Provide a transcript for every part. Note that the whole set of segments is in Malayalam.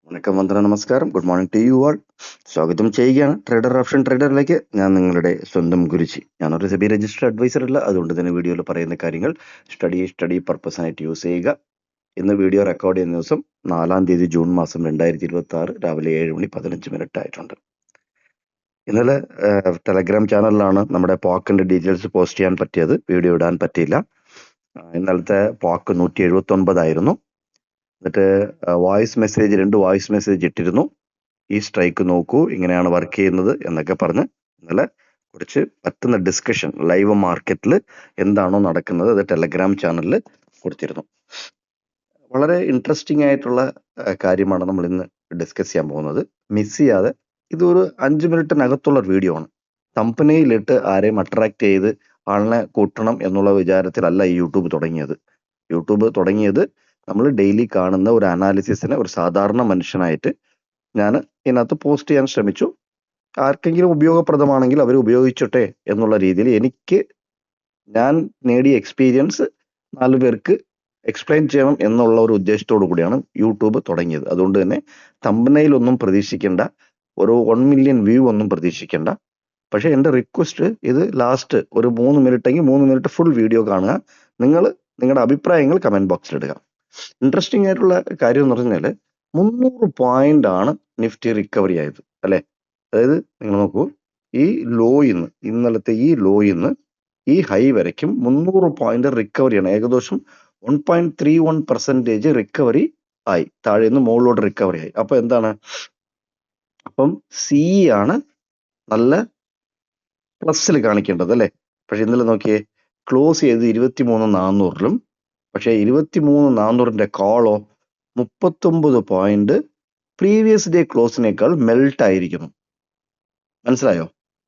വണക്കം, വന്ദന, നമസ്കാരം. Good morning to you all. സ്വാഗതം ചെയ്യുകയാണ് ട്രേഡർ ഓപ്ഷൻ ട്രേഡറിലേക്ക്. ഞാൻ നിങ്ങളുടെ സ്വന്തം ഗുരുജി. ഞാനൊരു സെബി രജിസ്റ്റർഡ് അഡ്വൈസർ അല്ല, അതുകൊണ്ട് തന്നെ വീഡിയോയിൽ പറയുന്ന കാര്യങ്ങൾ സ്റ്റഡി പർപ്പസിനായിട്ട് യൂസ് ചെയ്യുക. ഇന്ന് വീഡിയോ റെക്കോർഡ് ചെയ്യുന്ന ദിവസം 4 തീയതി ജൂൺ മാസം 2026 രാവിലെ 7:15 ആയിട്ടുണ്ട്. ഇന്നലെ ടെലഗ്രാം ചാനലിലാണ് നമ്മുടെ പോക്കിന്റെ ഡീറ്റെയിൽസ് പോസ്റ്റ് ചെയ്യാൻ പറ്റിയത്. വീഡിയോ ഇടാൻ പറ്റിയില്ല. ഇന്നലത്തെ പോക്ക് 179 ആയിരുന്നു. എന്നിട്ട് രണ്ട് വോയിസ് മെസ്സേജ് ഇട്ടിരുന്നു. ഈ സ്ട്രൈക്ക് നോക്കൂ, ഇങ്ങനെയാണ് വർക്ക് ചെയ്യുന്നത് എന്നൊക്കെ പറഞ്ഞ് ഇന്നലെ കുറച്ച് പറ്റുന്ന ഡിസ്കഷൻ ലൈവ് മാർക്കറ്റിൽ എന്താണോ നടക്കുന്നത് അത് ടെലഗ്രാം ചാനലിൽ കൊടുത്തിരുന്നു. വളരെ ഇൻട്രസ്റ്റിംഗ് ആയിട്ടുള്ള കാര്യമാണ് നമ്മൾ ഇന്ന് ഡിസ്കസ് ചെയ്യാൻ പോകുന്നത്. മിസ് ചെയ്യാതെ, ഇതൊരു 5 മിനിറ്റിനകത്തുള്ള വീഡിയോ ആണ്. കമ്പനിയിലിട്ട് ആരെയും അട്രാക്ട് ചെയ്ത് ആളിനെ കൂട്ടണം എന്നുള്ള വിചാരത്തിലല്ല ഈ യൂട്യൂബ് തുടങ്ങിയത്. നമ്മൾ ഡെയിലി കാണുന്ന ഒരു അനാലിസിസിനെ ഒരു സാധാരണ മനുഷ്യനായിട്ട് ഞാൻ ഇതിനകത്ത് പോസ്റ്റ് ചെയ്യാൻ ശ്രമിച്ചു. ആർക്കെങ്കിലും ഉപയോഗപ്രദമാണെങ്കിൽ അവർ ഉപയോഗിച്ചോട്ടെ എന്നുള്ള രീതിയിൽ ഞാൻ നേടിയ എക്സ്പീരിയൻസ് 4 പേർക്ക് എക്സ്പ്ലെയിൻ ചെയ്യണം എന്നുള്ള ഒരു ഉദ്ദേശത്തോടു കൂടിയാണ് യൂട്യൂബ് തുടങ്ങിയത്. അതുകൊണ്ട് തന്നെ തമ്പനയിലൊന്നും പ്രതീക്ഷിക്കേണ്ട, ഒരു 1 മില്യൺ വ്യൂ ഒന്നും പ്രതീക്ഷിക്കേണ്ട. പക്ഷെ എൻ്റെ റിക്വസ്റ്റ്, ഇത് ലാസ്റ്റ് ഒരു 3 മിനിറ്റ് 3 മിനിറ്റ് ഫുൾ വീഡിയോ കാണുക. നിങ്ങളുടെ അഭിപ്രായങ്ങൾ കമന്റ് ബോക്സിൽ ഇടുക. ഇൻട്രസ്റ്റിംഗ് ആയിട്ടുള്ള കാര്യം എന്ന് പറഞ്ഞാൽ 300 പോയിന്റ് ആണ് നിഫ്റ്റി റിക്കവറി ആയത്, അല്ലെ? അതായത് നിങ്ങൾ നോക്കൂ, ഇന്നലത്തെ ഈ ലോയിന്ന് ഈ ഹൈ വരയ്ക്കും 300 പോയിന്റ് റിക്കവറിയാണ്. ഏകദേശം 1.31% റിക്കവറി ആയി. താഴെ നിന്ന് മുകളിലോട്ട് റിക്കവറി ആയി. അപ്പൊ എന്താണ്? അപ്പം സി ആണ് നല്ല പ്ലസ്സിൽ കാണിക്കേണ്ടത്, അല്ലെ? പക്ഷെ ഇന്നലെ നോക്കിയേ, ക്ലോസ് ചെയ്ത് 23,400-ലും. പക്ഷെ 23,400-ന്റെ കോളോ 39 പോയിന്റ് പ്രീവിയസ് ഡേ ക്ലോസിനേക്കാൾ മെൽട്ട് ആയിരിക്കുന്നു. മനസ്സിലായോ?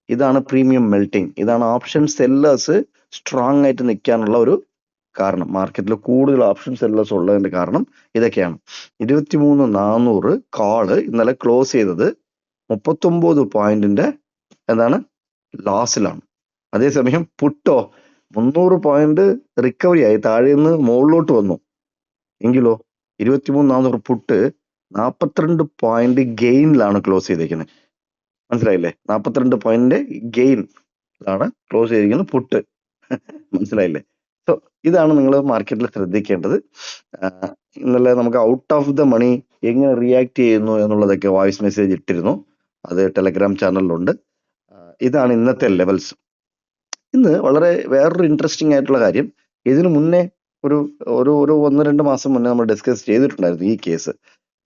ഇതാണ് പ്രീമിയം മെൽറ്റിംഗ്. ഇതാണ് ഓപ്ഷൻ സെല്ലേഴ്സ് സ്ട്രോങ് ആയിട്ട് നിൽക്കാനുള്ള ഒരു കാരണം. മാർക്കറ്റിൽ കൂടുതൽ ഓപ്ഷൻ സെല്ലേഴ്സ് ഉള്ളതിന്റെ കാരണം ഇതൊക്കെയാണ്. 23,400 കോള് ഇന്നലെ ക്ലോസ് ചെയ്തത് 39 പോയിന്റിന്റെ ലോസിലാണ്. അതേസമയം പുട്ടോ 300 പോയിന്റ് റിക്കവറി ആയി, താഴെ നിന്ന് മുകളിലോട്ട് വന്നു. എങ്കിലോ 23,400 പുട്ട് 42 പോയിന്റ് ഗെയിനിലാണ് ക്ലോസ് ചെയ്തിരിക്കുന്നത്. മനസ്സിലായില്ലേ? 42 പോയിന്റ് ഗെയിനിലാണ് ക്ലോസ് ചെയ്തിരിക്കുന്നത് പുട്ട്. മനസ്സിലായില്ലേ? സോ ഇതാണ് നിങ്ങൾ മാർക്കറ്റിൽ ശ്രദ്ധിക്കേണ്ടത്. ഇന്നലെ നമുക്ക് ഔട്ട് ഓഫ് ദ മണി എങ്ങനെ റിയാക്ട് ചെയ്യുന്നു എന്നുള്ളതൊക്കെ വോയിസ് മെസ്സേജ് ഇട്ടിരുന്നു. അത് ടെലഗ്രാം ചാനലിലുണ്ട്. ഇതാണ് ഇന്നത്തെ ലെവൽസ്. ഇന്ന് വളരെ വേറൊരു ഇൻട്രസ്റ്റിംഗ് ആയിട്ടുള്ള കാര്യം, ഇതിനു മുന്നേ ഒരു 1-2 മാസം മുന്നേ നമ്മൾ ഡിസ്കസ് ചെയ്തിട്ടുണ്ടായിരുന്നു ഈ കേസ്.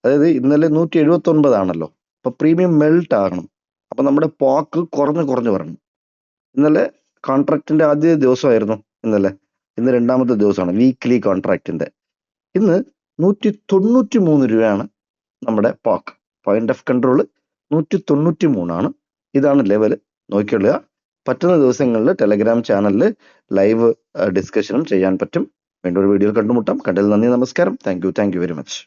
അതായത് ഇന്നലെ 179 ആണല്ലോ. അപ്പൊ പ്രീമിയം മെൽട്ട് ആകണം. അപ്പൊ നമ്മുടെ പോക്ക് കുറഞ്ഞു വരണം. ഇന്നലെ കോൺട്രാക്ടിന്റെ ആദ്യ ദിവസമായിരുന്നു ഇന്ന് 2ാമത്തെ ദിവസമാണ് വീക്ക്ലി കോൺട്രാക്ടിന്റെ. ഇന്ന് 193 രൂപയാണ് നമ്മുടെ പോക്ക്. പോയിന്റ് ഓഫ് കൺട്രോൾ 193 ആണ്. ഇതാണ് ലെവൽ. നോക്കിക്കൊള്ളുക. പറ്റുന്ന ദിവസങ്ങളിൽ ടെലഗ്രാം ചാനലിൽ ലൈവ് ഡിസ്കഷനും ചെയ്യാൻ പറ്റും. വീണ്ടും ഒരു വീഡിയോയിൽ കണ്ടുമുട്ടാം. കണ്ടതിൽ നന്ദി, നമസ്കാരം. Thank you very much.